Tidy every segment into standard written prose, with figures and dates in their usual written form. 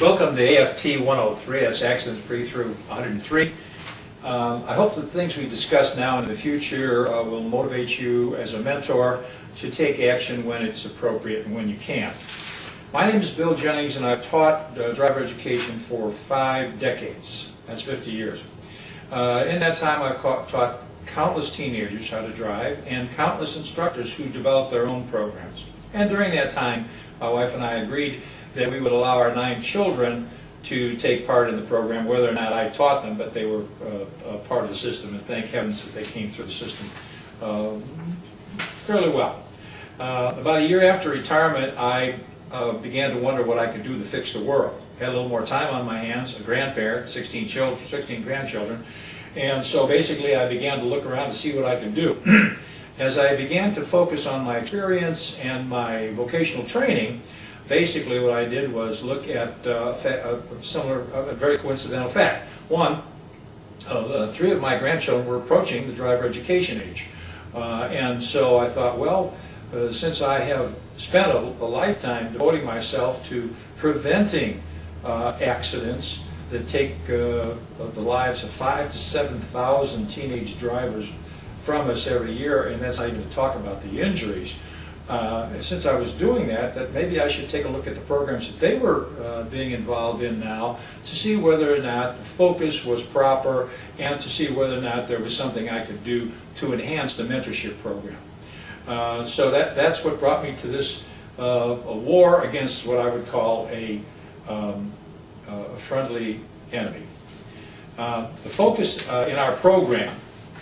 Welcome to AFT 103, that's accident free through 103. I hope the things we discuss now and in the future will motivate you as a mentor to take action when it's appropriate and when you can. My name is Bill Jennings and I've taught driver education for 5 decades. That's 50 years. In that time I've taught countless teenagers how to drive and countless instructors who developed their own programs. And during that time my wife and I agreed that we would allow our 9 children to take part in the program, whether or not I taught them, but they were a part of the system, and thank heavens that they came through the system fairly well. About a year after retirement, I began to wonder what I could do to fix the world. Had a little more time on my hands, a grandparent, 16 grandchildren, and so basically I began to look around to see what I could do. As I began to focus on my experience and my vocational training, basically what I did was look at a very coincidental fact. One, 3 of my grandchildren were approaching the driver education age. And so I thought, well, since I have spent a lifetime devoting myself to preventing accidents that take the lives of 5,000 to 7,000 teenage drivers from us every year, and that's not even to talk about the injuries, since I was doing that maybe I should take a look at the programs that they were being involved in now to see whether or not the focus was proper and to see whether or not there was something I could do to enhance the mentorship program. So that's what brought me to this a war against what I would call a friendly enemy. The focus in our program,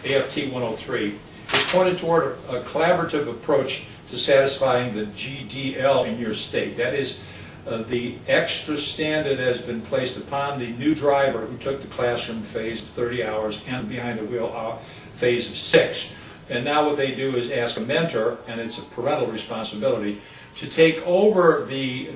AFT 103, is pointed toward a collaborative approach to satisfying the GDL in your state. That is, the extra standard has been placed upon the new driver who took the classroom phase of 30 hours and behind the wheel phase of 6. And now what they do is ask a mentor, and it's a parental responsibility, to take over the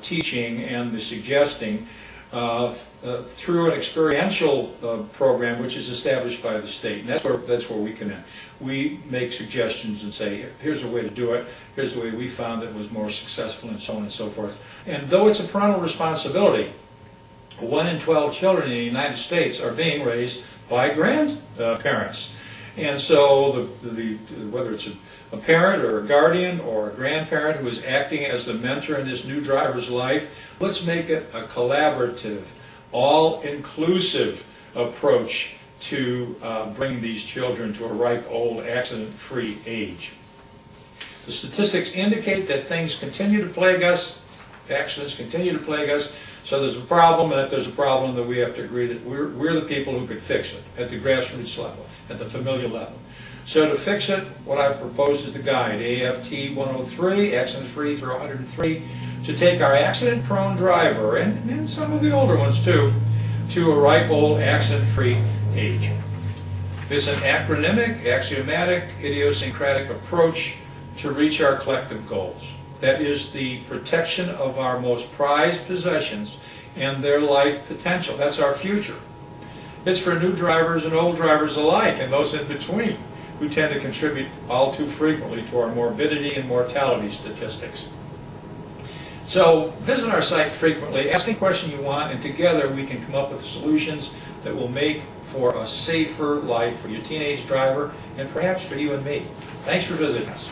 teaching and the suggesting through an experiential program which is established by the state. And that's where we come in. We make suggestions and say, here's a way to do it, here's the way we found it was more successful, and so on and so forth. And though it's a parental responsibility, 1 in 12 children in the United States are being raised by grandparents. And so whether it's a parent or a guardian or a grandparent who is acting as the mentor in this new driver's life, let's make it a collaborative, all-inclusive approach to bringing these children to a ripe, old, accident-free age. The statistics indicate that things continue to plague us, accidents continue to plague us, so there's a problem, and if there's a problem, then we have to agree that we're the people who could fix it at the grassroots level, at the familial level. So to fix it, what I propose is the guide, AFT 103, accident-free through 103, to take our accident-prone driver, and some of the older ones too, to a ripe, old, accident-free age. It's an acronymic, axiomatic, idiosyncratic approach to reach our collective goals. That is the protection of our most prized possessions and their life potential. That's our future. It's for new drivers and old drivers alike, and those in between, who tend to contribute all too frequently to our morbidity and mortality statistics. So visit our site frequently, ask any question you want, and together we can come up with solutions that will make for a safer life for your teenage driver and perhaps for you and me. Thanks for visiting us.